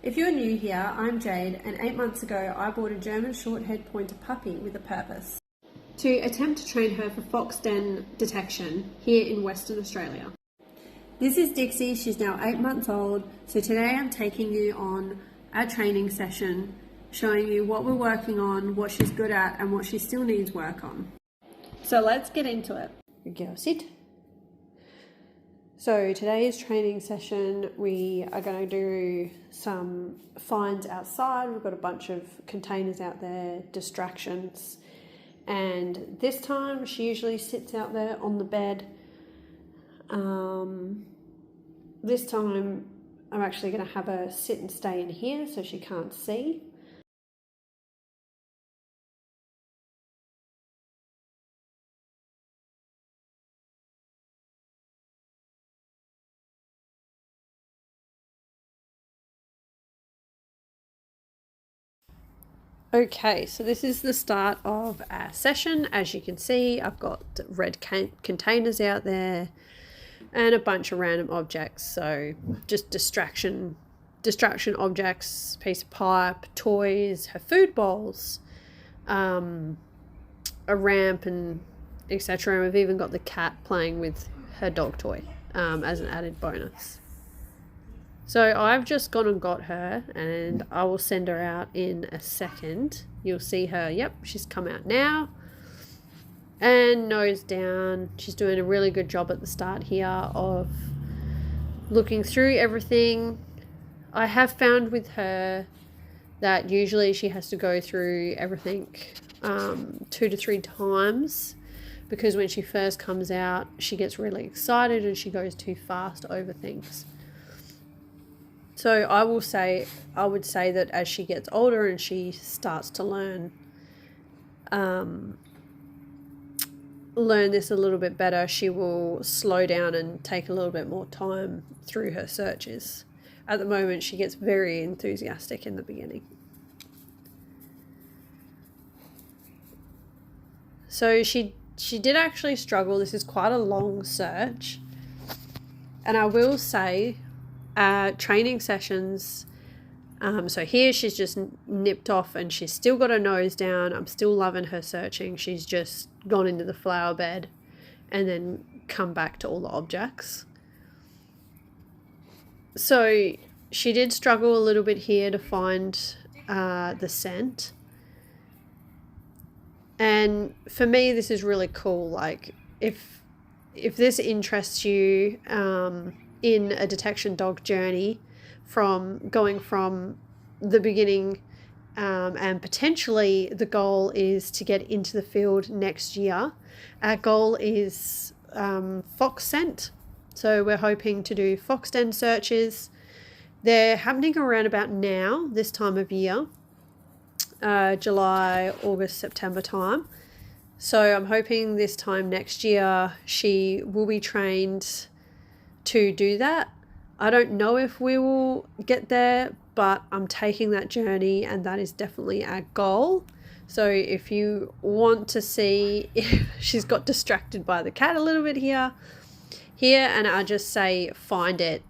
If you're new here, I'm Jade, and 8 months ago I bought a German Shorthaired Pointer puppy with a purpose: to attempt to train her for fox den detection here in Western Australia. This is Dixie. She's now 8 months old, so today I'm taking you on a training session, showing you what we're working on, what she's good at, and what she still needs work on. So let's get into it. Good girl, sit. So today's training session, we are going to do some finds outside. We've got a bunch of containers out there, distractions. And this time she usually sits out there on the bed. This time I'm actually going to have her sit and stay in here so she can't see. Okay, so this is the start of our session. As you can see, I've got red containers out there and a bunch of random objects. So just distraction objects, piece of pipe, toys, her food bowls, a ramp, and etc. And we've even got the cat playing with her dog toy as an added bonus. So I've just gone and got her, and I will send her out in a second. You'll see her, yep, she's come out now. And nose down. She's doing a really good job at the start here of looking through everything. I have found with her that usually she has to go through everything 2 to 3 times, because when she first comes out, she gets really excited and she goes too fast over things. So I would say that as she gets older and she starts to learn this a little bit better, she will slow down and take a little bit more time through her searches. At the moment, she gets very enthusiastic in the beginning. So she did actually struggle. This is quite a long search. And I will say, training sessions, so here she's just nipped off and she's still got her nose down. I'm still loving her searching. She's just gone into the flower bed and then come back to all the objects. So she did struggle a little bit here to find the scent. And for me, this is really cool. Like, if this interests you, in a detection dog journey, from going from the beginning, and potentially the goal is to get into the field next year. Our goal is fox scent, so we're hoping to do fox den searches. They're happening around about now, this time of year, July, August, September time. So I'm hoping this time next year she will be trained to do that. I don't know if we will get there, but I'm taking that journey, and that is definitely our goal. So if you want to see if she's got distracted by the cat a little bit here, and I just say find it,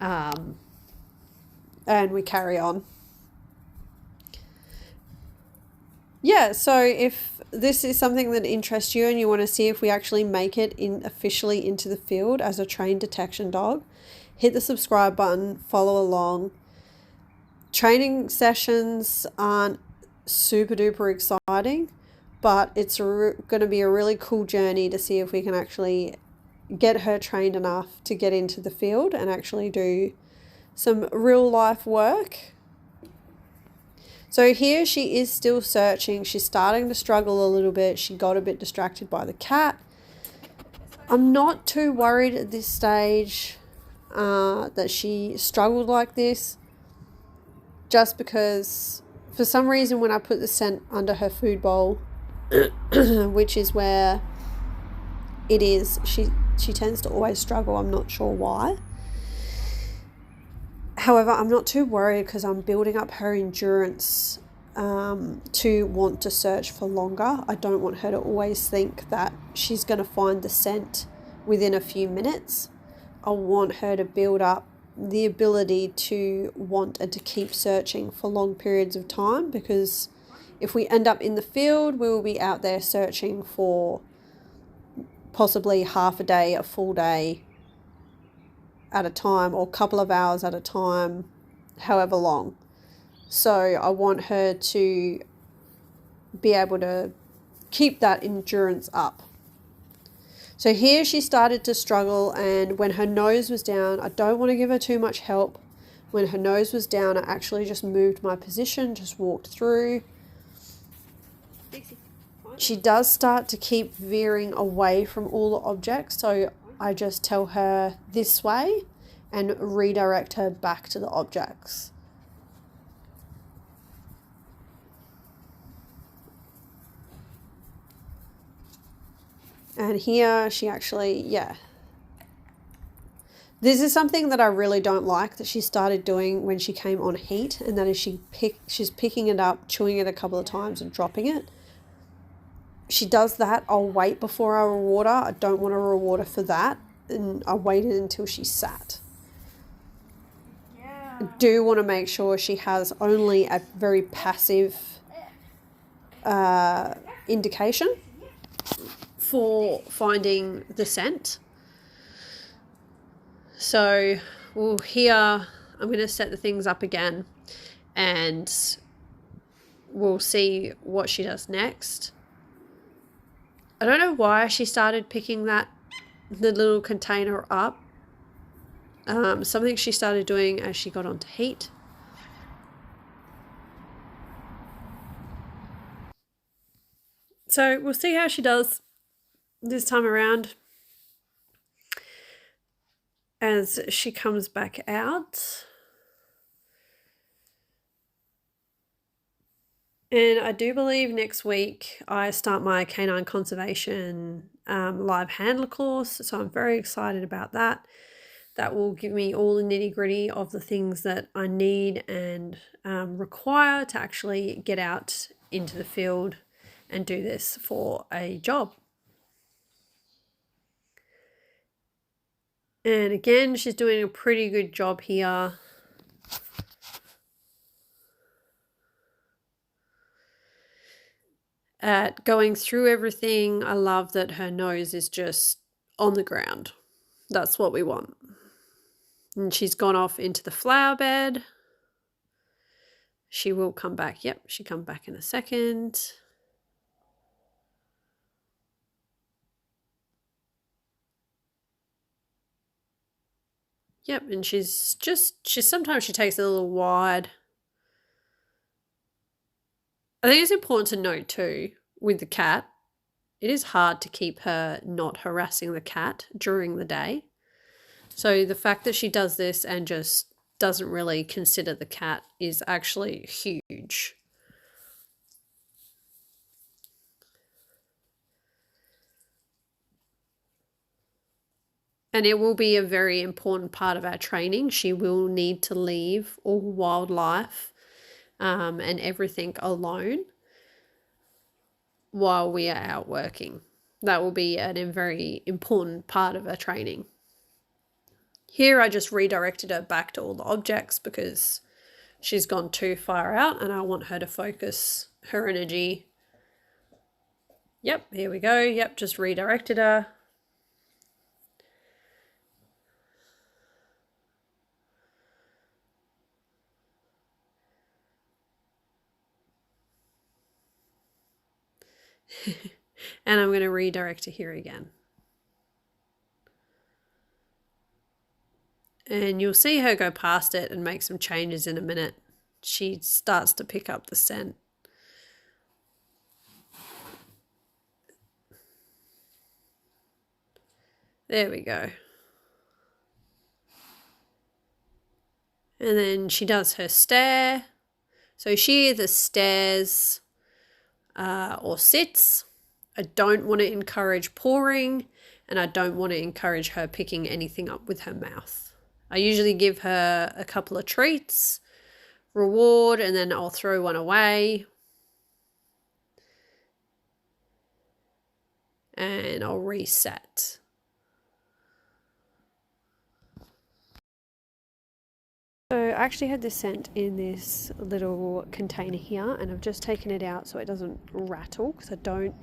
and we carry on. Yeah, so if this is something that interests you and you want to see if we actually make it officially into the field as a trained detection dog, hit the subscribe button, follow along. Training sessions aren't super duper exciting, but it's going to be a really cool journey to see if we can actually get her trained enough to get into the field and actually do some real life work. So here she is still searching. She's starting to struggle a little bit. She got a bit distracted by the cat. I'm not too worried at this stage that she struggled like this, just because for some reason when I put the scent under her food bowl, which is where it is, she tends to always struggle. I'm not sure why. However, I'm not too worried because I'm building up her endurance to want to search for longer. I don't want her to always think that she's going to find the scent within a few minutes. I want her to build up the ability to want and to keep searching for long periods of time, because if we end up in the field, we will be out there searching for possibly half a day, a full day at a time, or a couple of hours at a time, however long. So I want her to be able to keep that endurance up. So here she started to struggle, and when her nose was down, I don't want to give her too much help. When her nose was down, I actually just moved my position, just walked through. Dixie. She does start to keep veering away from all the objects, so I just tell her this way and redirect her back to the objects. And here she actually, yeah. This is something that I really don't like that she started doing when she came on heat, and that is she's picking it up, chewing it a couple of times and dropping it. She does that. I'll wait before I reward her. I don't want to reward her for that. And I waited until she sat. Yeah. I do want to make sure she has only a very passive indication for finding the scent. So here I'm going to set the things up again, and we'll see what she does next. I don't know why she started picking the little container up. Something she started doing as she got onto heat. So we'll see how she does this time around as she comes back out. And I do believe next week I start my canine conservation live handler course, so I'm very excited about that. That will give me all the nitty-gritty of the things that I need and require to actually get out into the field and do this for a job. And again, she's doing a pretty good job here. At going through everything. I love that her nose is just on the ground. That's what we want. And she's gone off into the flower bed. She will come back. Yep, she'll come back in a second. Yep, and she's sometimes she takes it a little wide. I think it's important to note too, with the cat, it is hard to keep her not harassing the cat during the day. So the fact that she does this and just doesn't really consider the cat is actually huge. And it will be a very important part of our training. She will need to leave all wildlife and everything alone while we are out working. That will be a very important part of our training. Here I just redirected her back to all the objects because she's gone too far out and I want her to focus her energy. Yep, here we go. Yep, just redirected her. And I'm going to redirect to here again. And you'll see her go past it and make some changes in a minute. She starts to pick up the scent. There we go. And then she does her stare. So she either stares or sits. I don't want to encourage pawing, and I don't want to encourage her picking anything up with her mouth. I usually give her a couple of treats, reward, and then I'll throw one away. And I'll reset. So I actually had this scent in this little container here, and I've just taken it out so it doesn't rattle, because I don't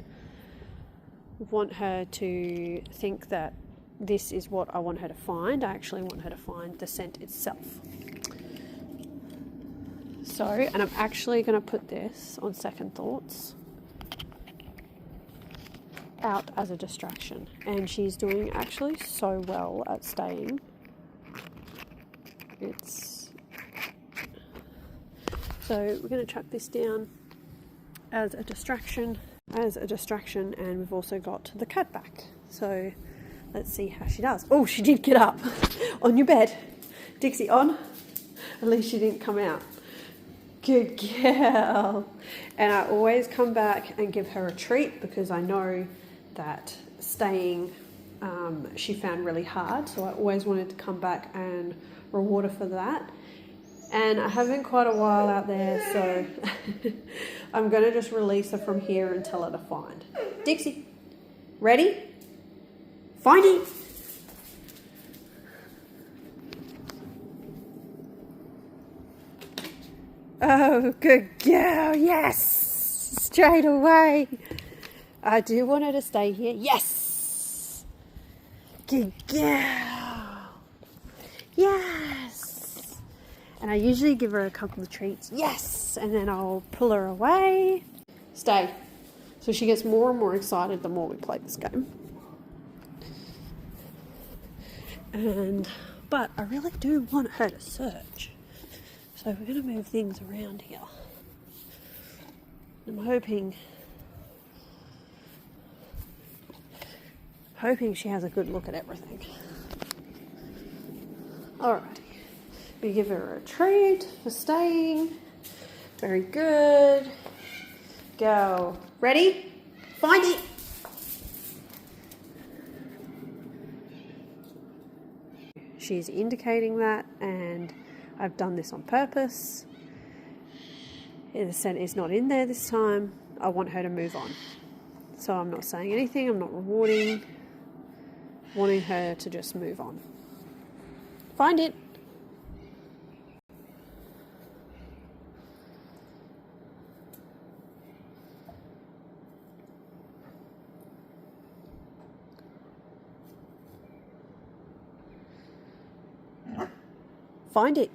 want her to think that this is what I want her to find. I actually want her to find the scent itself. So, and I'm actually going to put this, on second thoughts, out as a distraction. And she's doing actually so well at staying. So we're going to chuck this down as a distraction, and we've also got the cat back. So let's see how she does. Oh, she did get up on your bed. Dixie, on. At least she didn't come out. Good girl. And I always come back and give her a treat, because I know that staying she found really hard. So I always wanted to come back and reward her for that. And I haven't quite a while out there, so I'm going to just release her from here and tell her to find. Dixie, ready? Find it. Oh, good girl. Yes. Straight away. I do want her to stay here. Yes. Good girl. Yes. And I usually give her a couple of treats. Yes. And then I'll pull her away. Stay. So she gets more and more excited the more we play this game. But I really do want her to search. So we're going to move things around here. I'm hoping she has a good look at everything. Alrighty. We give her a treat for staying. Very good. Go. Ready? Find it. She's indicating that, and I've done this on purpose. The scent is not in there this time. I want her to move on. So I'm not saying anything, I'm not rewarding. Wanting her to just move on. Find it. Find it.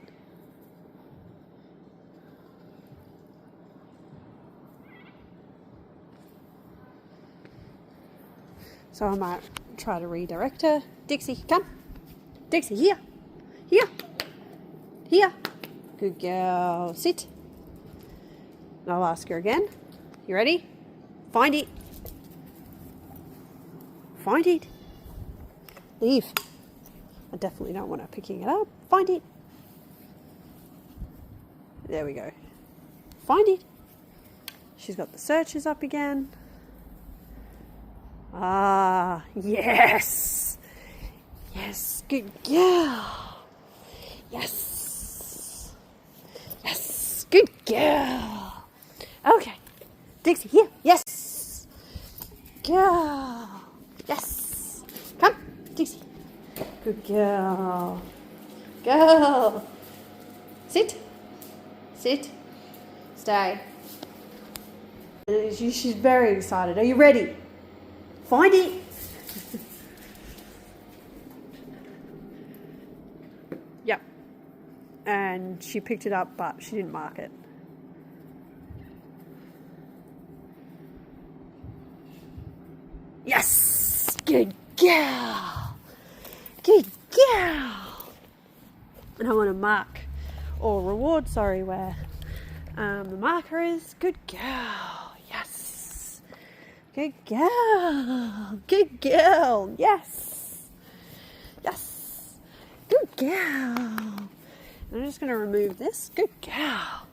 So I might try to redirect her. Dixie, come. Dixie, here. Here. Here. Good girl. Sit. And I'll ask her again. You ready? Find it. Find it. Leave. I definitely don't want her picking it up. Find it. There we go. Find it. She's got the searches up again. Ah, yes. Yes, good girl. Yes. Yes, good girl. Okay. Dixie, here. Yes. Girl. Yes. Come, Dixie. Good girl. Girl. Sit. Sit. Stay. She's very excited. Are you ready? Find it. Yep. And she picked it up, but she didn't mark it. Yes. Good girl. Good girl. And I want to mark or reward, sorry, where the marker is. Good girl. Yes. Good girl. Good girl. Yes. Yes. Good girl. I'm just going to remove this. Good girl.